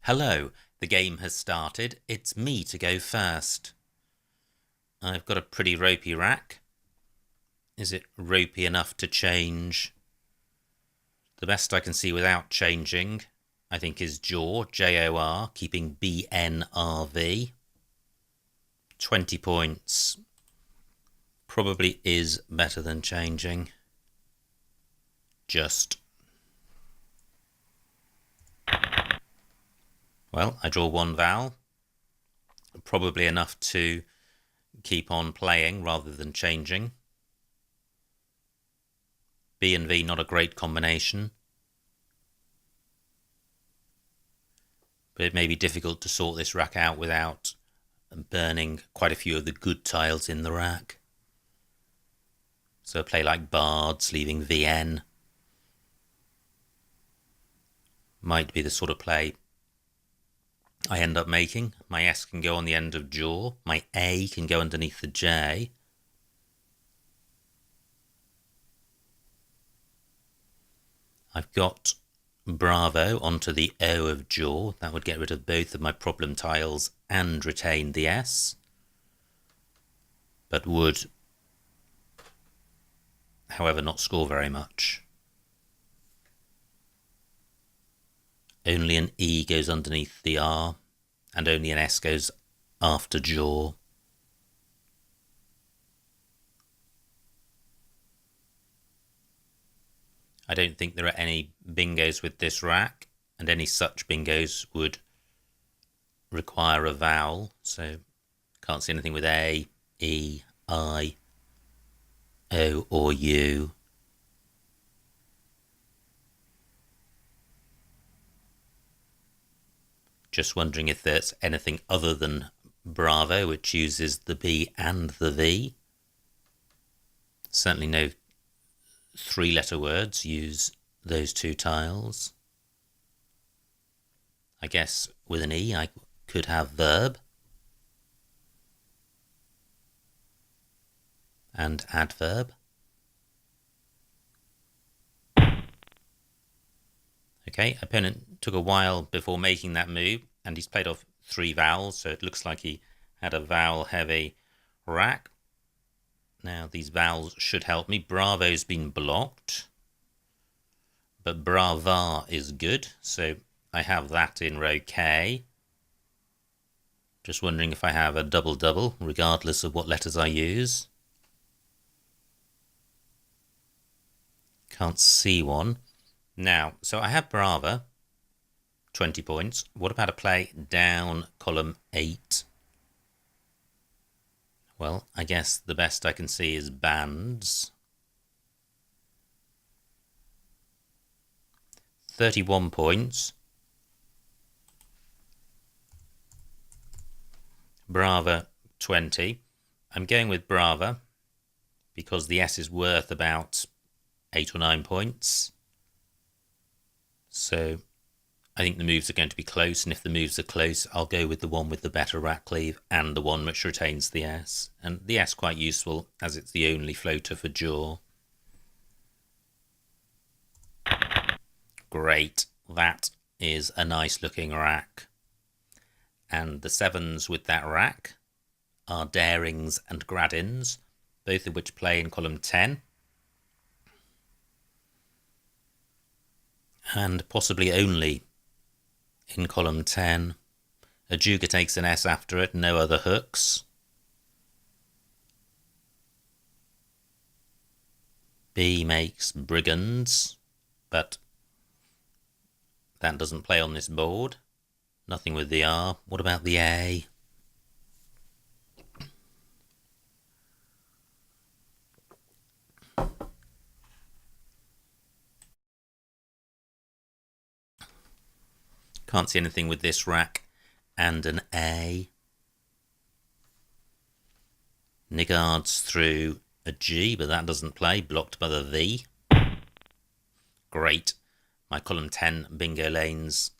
Hello, the game has started. It's me to go first. I've got a pretty ropey rack. Is it ropey enough to change? The best I can see without changing, I think, is Jor, J-O-R, keeping B-N-R-V. 20 points. Probably is better than changing. Just. Well, I draw one vowel. Probably enough to keep on playing rather than changing. B and V, not a great combination. But it may be difficult to sort this rack out without burning quite a few of the good tiles in the rack. So a play like Bards, leaving VN, might be the sort of play I end up making. My S can go on the end of jaw. My A can go underneath the J. I've got Bravo onto the O of jaw. That would get rid of both of my problem tiles and retain the S. But would, however, not score very much. Only an E goes underneath the R, and only an S goes after jaw. I don't think there are any bingos with this rack, and any such bingos would require a vowel, so can't see anything with A, E, I, O or U. Just wondering if there's anything other than Bravo, which uses the B and the V. Certainly no three-letter words use those two tiles. I guess with an E I could have verb and adverb. Okay, opponent took a while before making that move, and he's played off 3 vowels, so it looks like he had a vowel-heavy rack. Now, these vowels should help me. Bravo's been blocked, but Brava is good, so I have that in row K. Just wondering if I have a double-double, regardless of what letters I use. Can't see one. Now, so I have Brava, 20 points. What about a play down column 8? Well, I guess the best I can see is bands. 31 points. Brava, 20. I'm going with Brava because the S is worth about 8 or 9 points. So I think the moves are going to be close, and if the moves are close, I'll go with the one with the better rack cleave and the one which retains the S. And the S quite useful, as it's the only floater for jaw. Great, that is a nice looking rack. And the 7s with that rack are Darings and Gradins, both of which play in column 10. And possibly only in column 10. Ajuga takes an S after it, no other hooks. B makes Brigands, but that doesn't play on this board. Nothing with the R. What about the A? Can't see anything with this rack and an A. Niggards through a G, but that doesn't play, blocked by the V. Great. My column 10 bingo lanes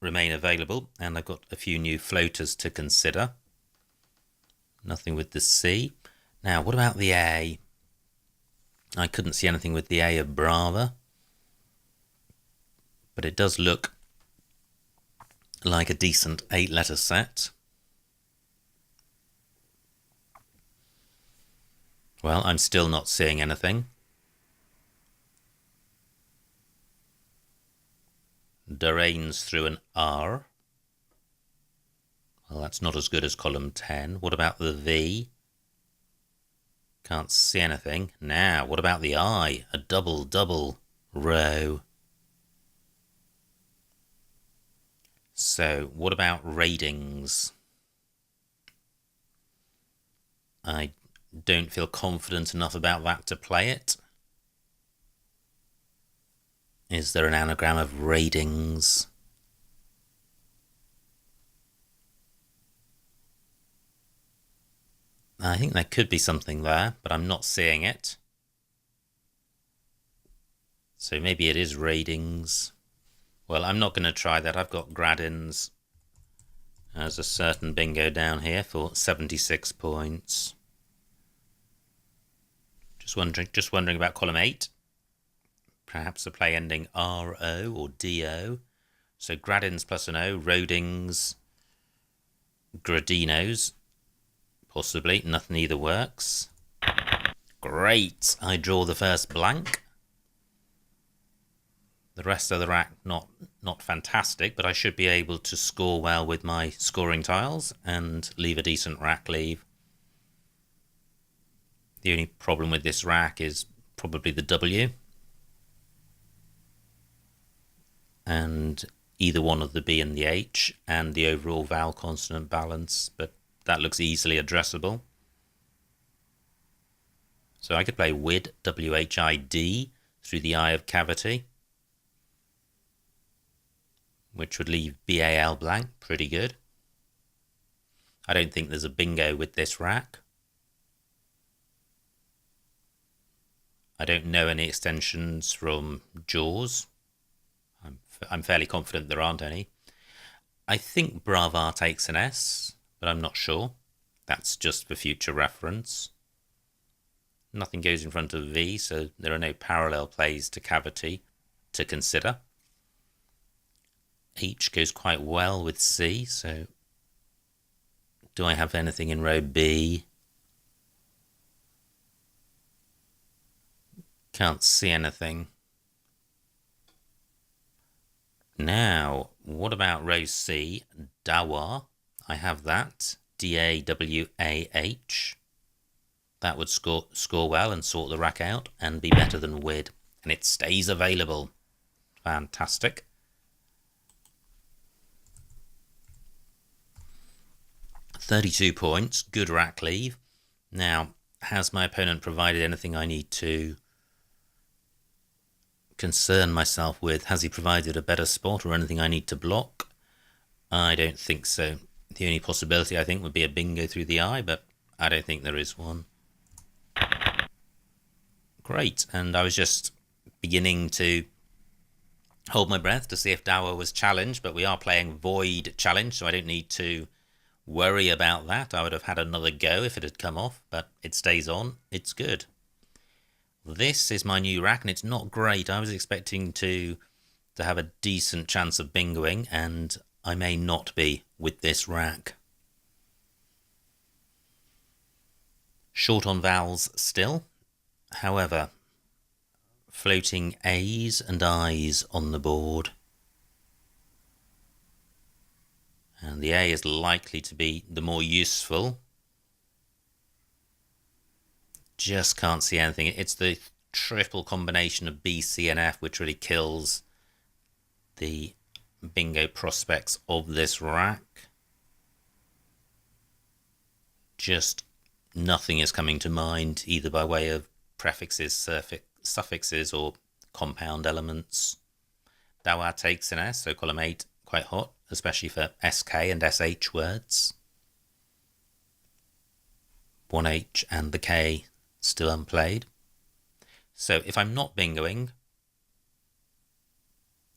remain available, and I've got a few new floaters to consider. Nothing with the C. Now, what about the A? I couldn't see anything with the A of Brava, but it does look like a decent 8-letter set. Well, I'm still not seeing anything. Durains through an R. Well, that's not as good as column 10. What about the V? Can't see anything. Now, what about the I? A double row. So, what about ratings? I don't feel confident enough about that to play it. Is there an anagram of ratings? I think there could be something there, but I'm not seeing it. So maybe it is ratings. Well, I'm not going to try that. I've got Gradins as a certain bingo down here for 76 points. Just wondering about column 8. Perhaps a play ending RO or DO. So Gradins plus an O, Rodings, Gradinos. Possibly, nothing either works. Great, I draw the first blank. The rest of the rack not fantastic, but I should be able to score well with my scoring tiles and leave a decent rack leave. The only problem with this rack is probably the W. And either one of the B and the H and the overall vowel consonant balance, but that looks easily addressable. So I could play WID, W-H-I-D, through the I of cavity, which would leave B-A-L blank, pretty good. I don't think there's a bingo with this rack. I don't know any extensions from Jaws. I'm fairly confident there aren't any. I think Bravar takes an S, but I'm not sure. That's just for future reference. Nothing goes in front of V, so there are no parallel plays to cavity to consider. H goes quite well with C, so do I have anything in row B? Can't see anything. Now, what about row C? Dawah. I have that. D-A-W-A-H. That would score well and sort the rack out and be better than WID. And it stays available. Fantastic. £32 points. Good rack leave. Now, has my opponent provided anything I need to concern myself with? Has he provided a better spot or anything I need to block? I don't think so. The only possibility I think would be a bingo through the eye, but I don't think there is one. Great, and I was just beginning to hold my breath to see if Dawah was challenged, but we are playing Void Challenge, so I don't need to worry about that. I would have had another go if it had come off, but it stays on. It's good. This is my new rack, and it's not great. I was expecting to have a decent chance of bingoing, and I may not be with this rack. Short on vowels still. However, floating A's and I's on the board. And the A is likely to be the more useful. Just can't see anything. It's the triple combination of B, C and F which really kills the bingo prospects of this rack. Just nothing is coming to mind, either by way of prefixes, suffixes or compound elements. Dawah takes an S, so column 8 quite hot, especially for SK and SH words. 1H and the K still unplayed. So if I'm not bingoing,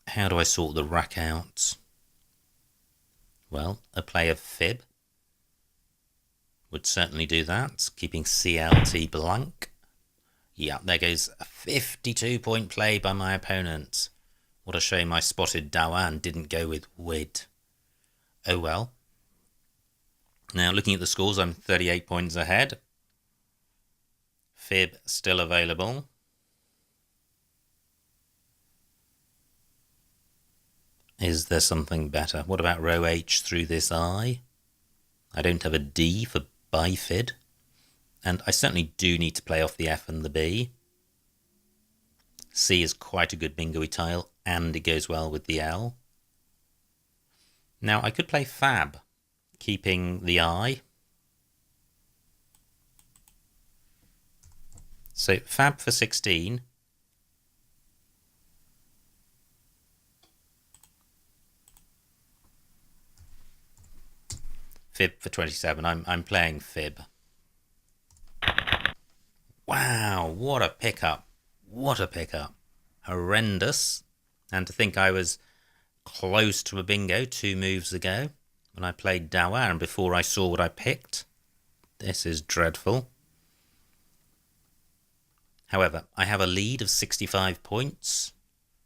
how do I sort the rack out? Well, a play of fib would certainly do that, keeping CLT blank. Yeah, there goes a 52-point play by my opponent. What a shame I spotted Dawah and didn't go with WID. oh well. Now, looking at the scores, I'm 38 points ahead. Fib still available. Is there something better? What about row H through this I? I don't have a D for bifid. And I certainly do need to play off the F and the B. C is quite a good bingo-y tile, and it goes well with the L. Now, I could play Fab, keeping the I. So, Fab for 16. Fib for 27. I'm playing Fib. Wow, what a pickup. What a pickup. Horrendous. And to think I was close to a bingo 2 moves ago when I played Dawa and before I saw what I picked. This is dreadful. However, I have a lead of 65 points.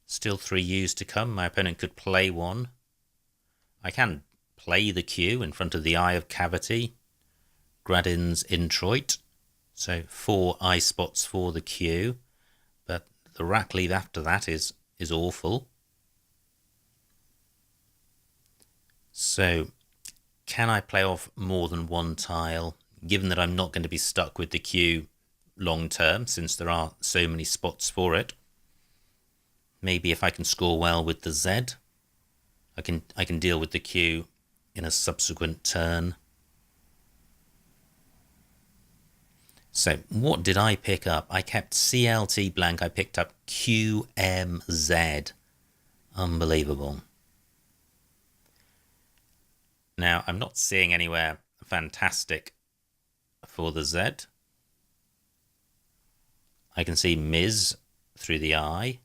Still 3 U's to come. My opponent could play one. I can play the Q in front of the Eye of Cavity. Gradin's Introit. So 4 I spots for the Q. But the rack leave after that is awful. So can I play off more than one tile, given that I'm not going to be stuck with the Q long term, since there are so many spots for it? Maybe if I can score well with the Z, I can deal with the Q in a subsequent turn. So what did I pick up? I kept CLT blank. I picked up QMZ. Unbelievable. Now, I'm not seeing anywhere fantastic for the Z. I can see Ms through the I.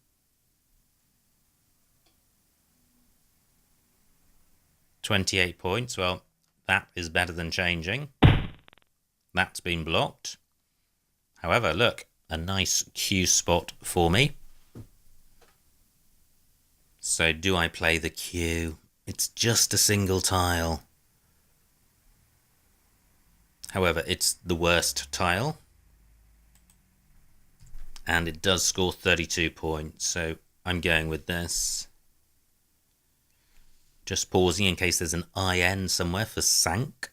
$28 points. Well, that is better than changing. That's been blocked. However, look, a nice Q spot for me. So do I play the Q? It's just a single tile. However, it's the worst tile. And it does score 32 points, so I'm going with this. Just pausing in case there's an IN somewhere for sank.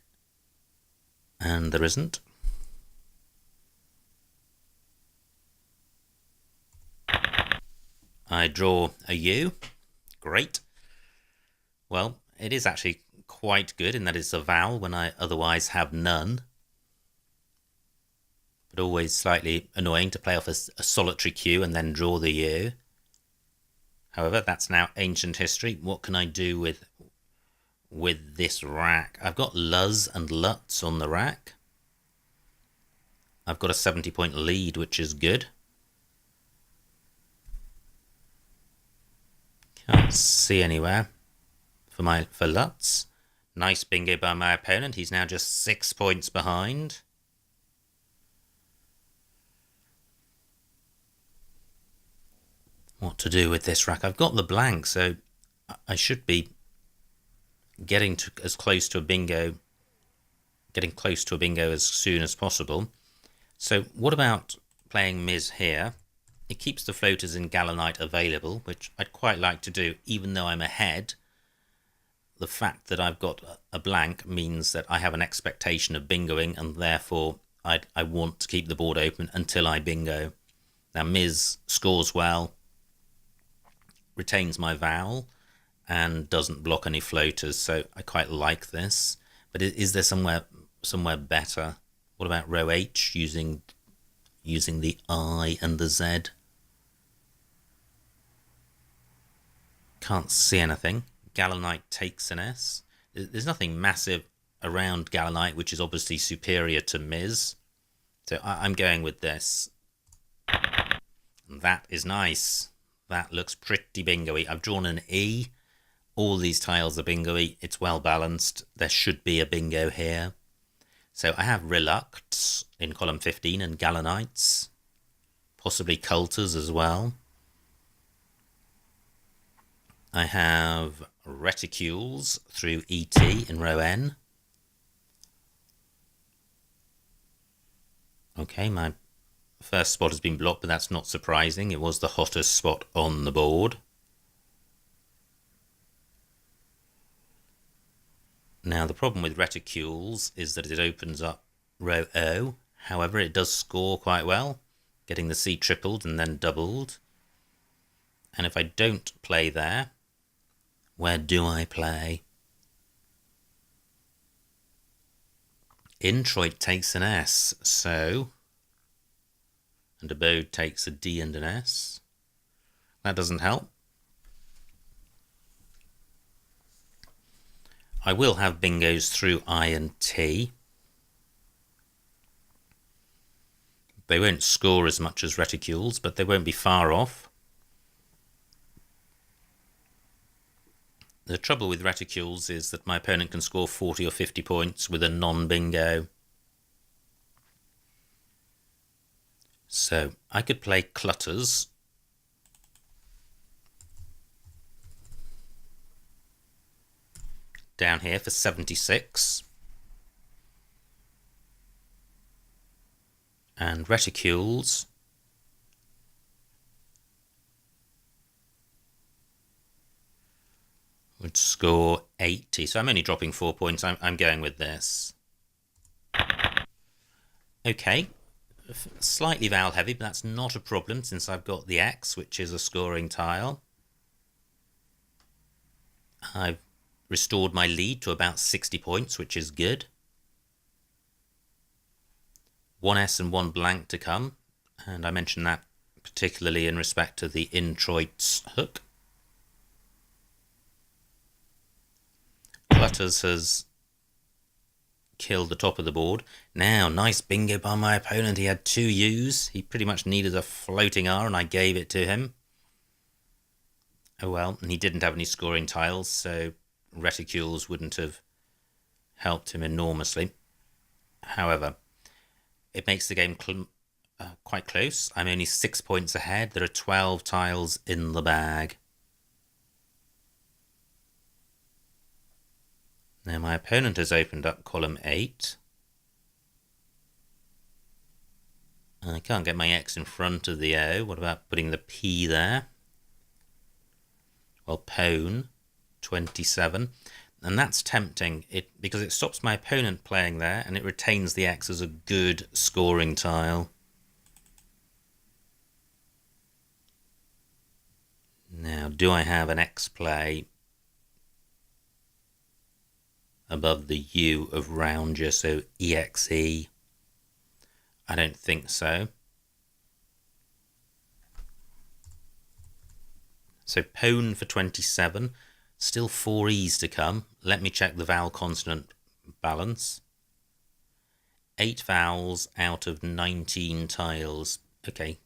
And there isn't. I draw a U. Great. Well, it is actually quite good in that it's a vowel when I otherwise have none. But always slightly annoying to play off a solitary Q and then draw the U. However, that's now ancient history. What can I do with this rack? I've got Luz and Lutz on the rack. I've got a 70-point lead, which is good. Can't see anywhere for Lutz. Nice bingo by my opponent. He's now just 6 points behind. What to do with this rack? I've got the blank, so I should be getting close to a bingo as soon as possible. So what about playing Ms here? It keeps the floaters in Galanite available, which I'd quite like to do, even though I'm ahead. The fact that I've got a blank means that I have an expectation of bingoing, and therefore I want to keep the board open until I bingo. Now Ms scores well, retains my vowel, and doesn't block any floaters, so I quite like this. But is there somewhere better? What about row H using the I and the Z? Can't see anything. Galanite takes an S. There's nothing massive around Galanite, which is obviously superior to Ms. So I'm going with this. And that is nice. That looks pretty bingo-y. I've drawn an E. All these tiles are bingo-y. It's well balanced. There should be a bingo here. So I have Relucts in column 15 and Galanites. Possibly Culters as well. I have reticules through ET in row N. Okay, my first spot has been blocked, but that's not surprising. It was the hottest spot on the board. Now, the problem with reticules is that it opens up row O. However, it does score quite well, getting the C tripled and then doubled. And if I don't play there, where do I play? Introit takes an S, so... and abode takes a D and an S. That doesn't help. I will have bingos through I and T. They won't score as much as reticules, but they won't be far off. The trouble with reticules is that my opponent can score 40 or 50 points with a non-bingo. So I could play clutters. Down here for 76. And reticules would score 80. So I'm only dropping 4 points. I'm going with this. Okay. Slightly vowel heavy, but that's not a problem since I've got the X, which is a scoring tile. I've restored my lead to about 60 points, which is good. 1 S and 1 blank to come, and I mentioned that particularly in respect to the introit's hook. Clutters has killed the top of the board. Now, nice bingo by my opponent. He had 2 U's. He pretty much needed a floating R, and I gave it to him. Oh well, and he didn't have any scoring tiles, so reticules wouldn't have helped him enormously. However, it makes the game quite close. I'm only 6 points ahead. There are 12 tiles in the bag. Now my opponent has opened up column 8. I can't get my X in front of the O. What about putting the P there? Well, pawn, 27. And that's tempting because it stops my opponent playing there and it retains the X as a good scoring tile. Now, do I have an X play above the U of rounder, so EXE? I don't think so. So pawn for 27, still 4 E's to come. Let me check the vowel consonant balance. 8 vowels out of 19 tiles. Okay,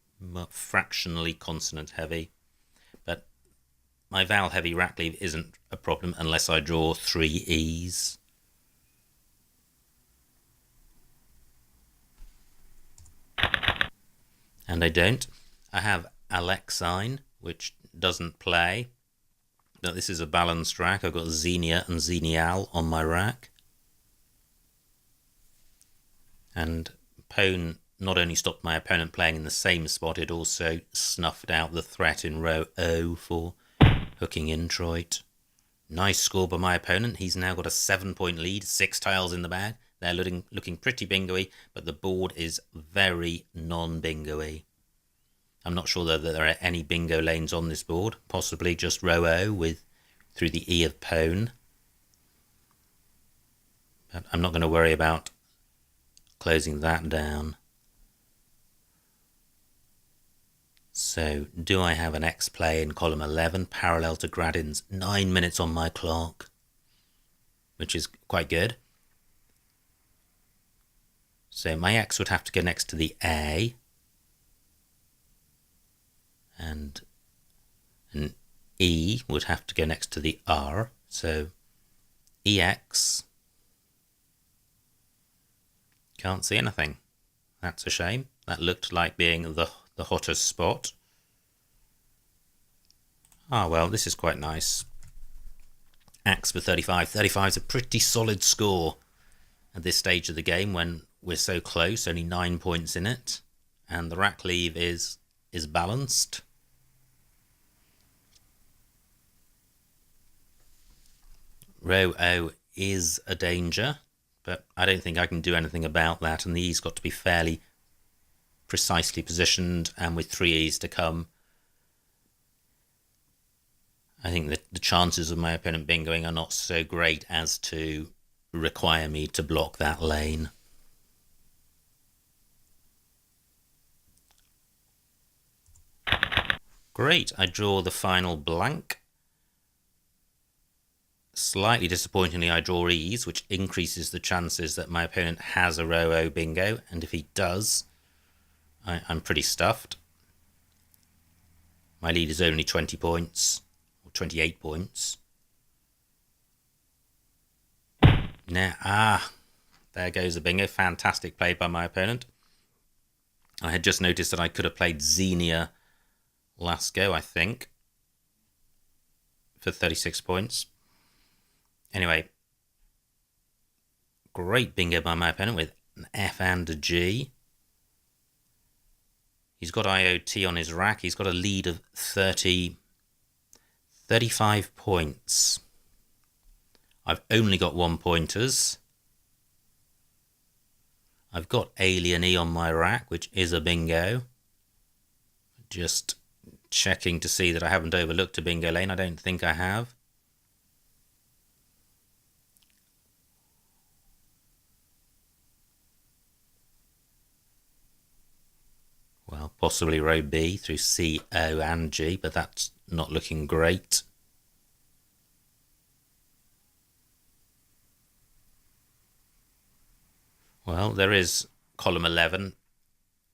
fractionally consonant heavy. But my vowel heavy rack leave isn't a problem unless I draw 3 E's. And I don't. I have Alexine, which doesn't play. But this is a balanced rack. I've got Xenia and Xenial on my rack. And pawn not only stopped my opponent playing in the same spot, it also snuffed out the threat in row O for hooking introit. Nice score by my opponent. He's now got a 7-point lead, 6 tiles in the bag. They're looking pretty bingo-y, but the board is very non-bingo-y. I'm not sure that there are any bingo lanes on this board. Possibly just row O through the E of pawn. But I'm not going to worry about closing that down. So, do I have an X play in column 11, parallel to Gradin's 9 minutes on my clock, which is quite good. So my X would have to go next to the A, and an E would have to go next to the R. So EX, can't see anything. That's a shame. That looked like being the hottest spot. Ah, well, this is quite nice. Axe for 35. 35 is a pretty solid score at this stage of the game when we're so close, only 9 points in it. And the rack leave is balanced. Row O is a danger, but I don't think I can do anything about that, and the E's got to be fairly precisely positioned, and with 3 E's to come, I think that the chances of my opponent bingoing are not so great as to require me to block that lane. Great, I draw the final blank. Slightly disappointingly, I draw E's, which increases the chances that my opponent has a row O bingo, and if he does, I'm pretty stuffed. My lead is only 20 points, or 28 points. Now, there goes a bingo. Fantastic play by my opponent. I had just noticed that I could have played Xenia last go, I think, for 36 points. Anyway, great bingo by my opponent with an F and a G. He's got IOT on his rack. He's got a lead of 35 points. I've only got 1 pointers. I've got Alien E on my rack, which is a bingo. Just checking to see that I haven't overlooked a bingo lane. I don't think I have. Well, possibly row B through C, O and G, but that's not looking great. Well, there is column 11,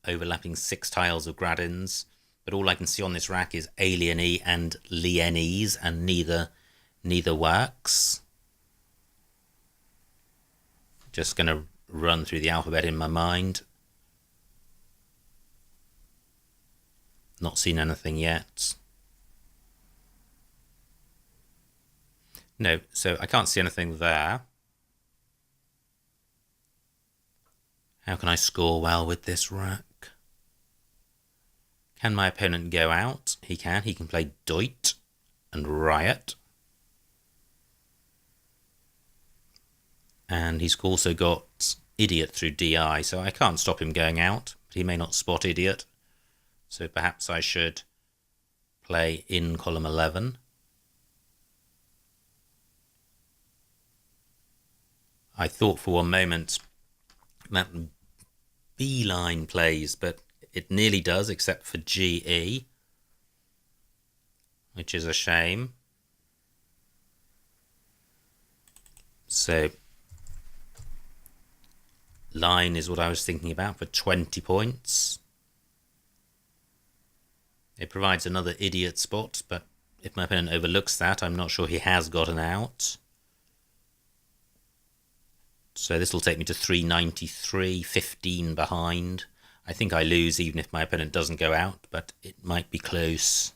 overlapping 6 tiles of Gradins, but all I can see on this rack is Alien E and Lien E's, and neither works. Just going to run through the alphabet in my mind. Not seen anything yet. No, so I can't see anything there. How can I score well with this rack? Can my opponent go out? He can. He can play Deut and Riot. And he's also got Idiot through DI, so I can't stop him going out, but he may not spot Idiot. So perhaps I should play in column 11. I thought for one moment that B line plays, but it nearly does, except for GE, which is a shame. So line is what I was thinking about for 20 points. It provides another Idiot spot, but if my opponent overlooks that, I'm not sure he has got an out. So this will take me to 393, 15 behind. I think I lose even if my opponent doesn't go out, but it might be close.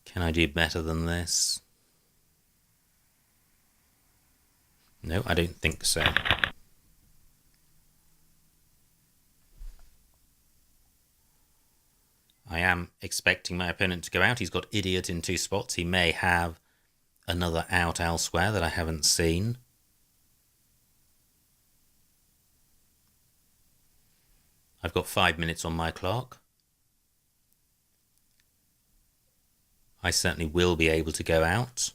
Can I do better than this? No, I don't think so. I am expecting my opponent to go out. He's got Idiot in 2 spots. He may have another out elsewhere that I haven't seen. I've got 5 minutes on my clock. I certainly will be able to go out.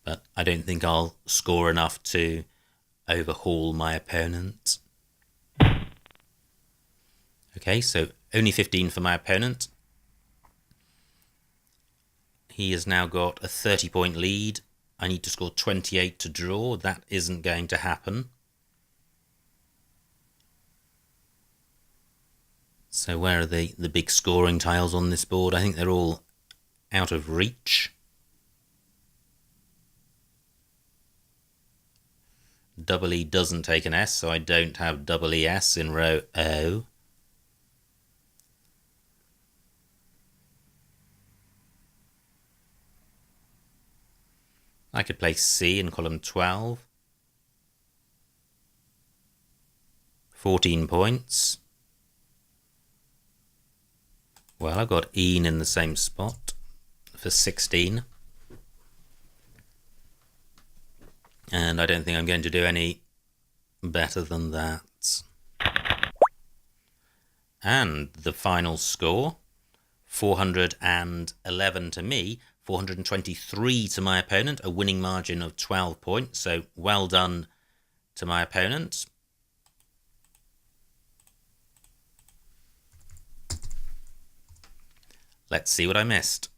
But I don't think I'll score enough to overhaul my opponent. Okay, so only 15 for my opponent. He has now got a 30-point lead. I need to score 28 to draw. That isn't going to happen. So where are the big scoring tiles on this board? I think they're all out of reach. Double E doesn't take an S, so I don't have double ES in row O. I could play C in column 12. 14 points. Well, I've got Ian in the same spot for 16. And I don't think I'm going to do any better than that. And the final score, 411 to me, 423 to my opponent, a winning margin of 12 points. So well done to my opponent. Let's see what I missed.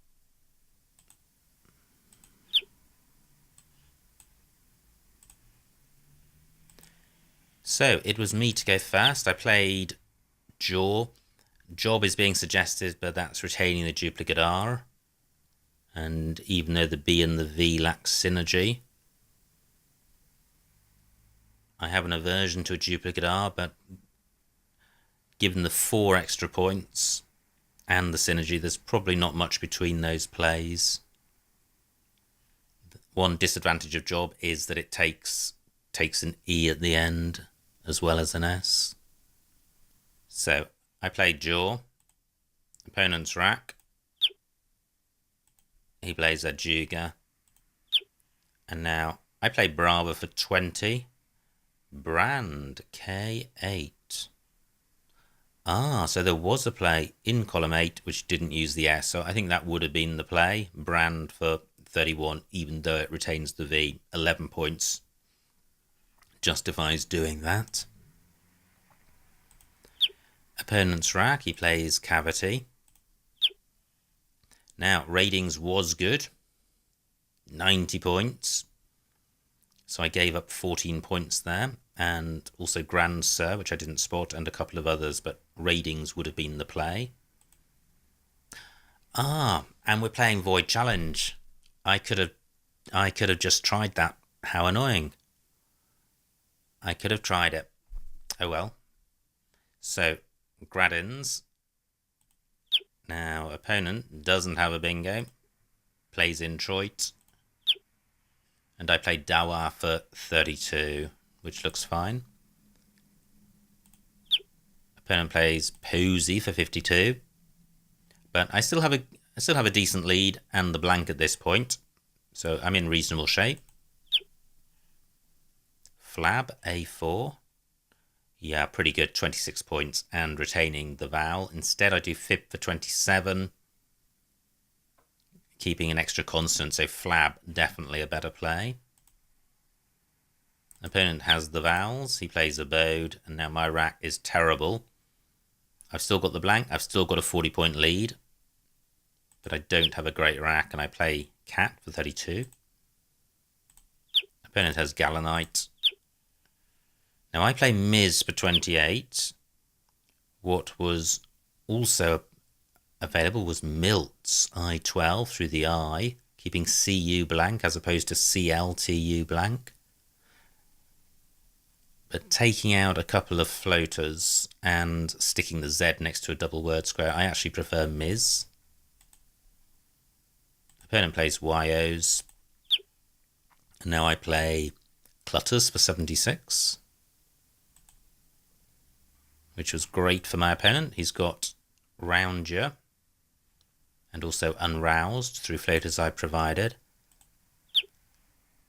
So it was me to go first. I played Jaw. Job is being suggested, but that's retaining the duplicate R. And even though the B and the V lack synergy, I have an aversion to a duplicate R, but given the 4 extra points and the synergy, there's probably not much between those plays. One disadvantage of Job is that it takes an E at the end as well as an S. So I played Jaw, opponent's rack. He plays a Juga. And now I play Bravo for 20. Brand K8. So there was a play in column 8 which didn't use the S. So I think that would have been the play. Brand for 31, even though it retains the V. 11 points. Justifies doing that. Opponent's rack, he plays Cavity. Now, ratings was good. 90 points. So I gave up 14 points there. And also Grand Sir, which I didn't spot, and a couple of others, but ratings would have been the play. And we're playing Void Challenge. I could have just tried that. How annoying. I could have tried it. Oh well. So, Gradins. Now, opponent doesn't have a bingo. Plays Introit. And I played Dawa for 32, which looks fine. Opponent plays Posey for 52. But I still have a decent lead and the blank at this point. So I'm in reasonable shape. Flab A4. Yeah, pretty good, 26 points and retaining the vowel. Instead I do Fib for 27. Keeping an extra consonant, so Flab, definitely a better play. Opponent has the vowels, he plays Abode, and now my rack is terrible. I've still got the blank, I've still got a 40-point lead. But I don't have a great rack, and I play Cat for 32. Opponent has Galanite. Now I play Miz for 28. What was also available was Milt's I12 through the I, keeping CU blank as opposed to CLTU blank. But taking out a couple of floaters and sticking the Z next to a double word square, I actually prefer Miz. Opponent plays YOs. And now I play Clutters for 76. Which was great for my opponent. He's got Rounder and also Unroused through floaters I provided.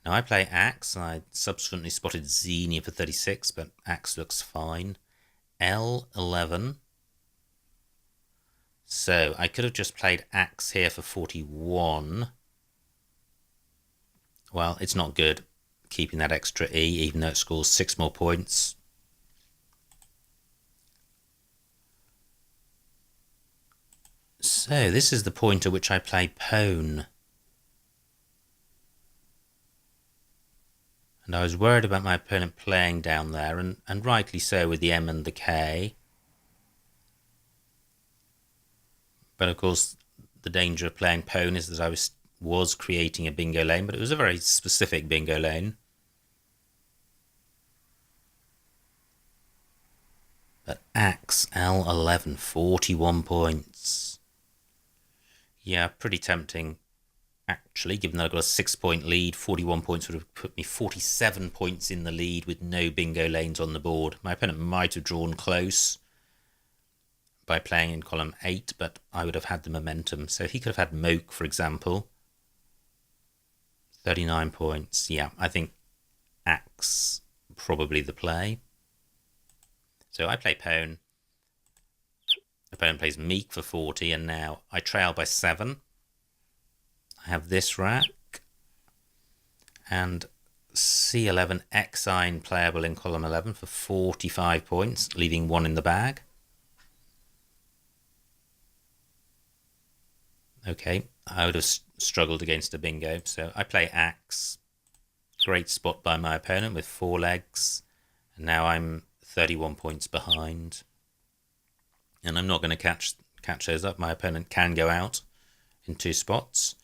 Now I play Axe. I subsequently spotted Xenia for 36, but Axe looks fine. L11. So I could have just played Axe here for 41. Well, it's not good keeping that extra E, even though it scores 6 more points. So this is the point at which I play Pone. And I was worried about my opponent playing down there, and rightly so with the M and the K. But of course, the danger of playing Pone is that I was creating a bingo lane, but it was a very specific bingo lane. But Axe L11, 41 points. Yeah, pretty tempting Actually, given that I've got a 6-point lead, 41 points would have put me 47 points in the lead with no bingo lanes on the board. My opponent might have drawn close by playing in column 8, but I would have had the momentum. So he could have had Moke, for example. 39 points. Yeah, I think Axe probably the play. So I play Pone. Opponent plays Meek for 40, and now I trail by 7. I have this rack, and C11 Exine playable in column 11 for 45 points, leaving 1 in the bag. Okay, I would have struggled against a bingo, so I play Axe. Great spot by my opponent with 4 legs, and now I'm 31 points behind. And I'm not going to catch those up. My opponent can go out in 2 spots.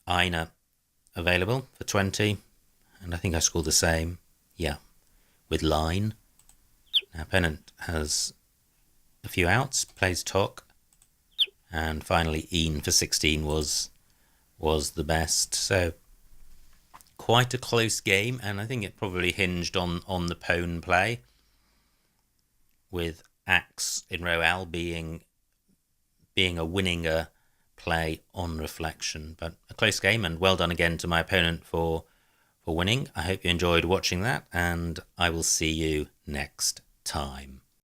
Ina available for 20, and I think I scored the same. Yeah, with line. Now, opponent has a few outs, plays Tok, and finally Ian for 16 was the best. So quite a close game, and I think it probably hinged on the Pone play, with Axe in row L being a winninger play on reflection. But a close game, and well done again to my opponent for winning. I hope you enjoyed watching that, and I will see you next time.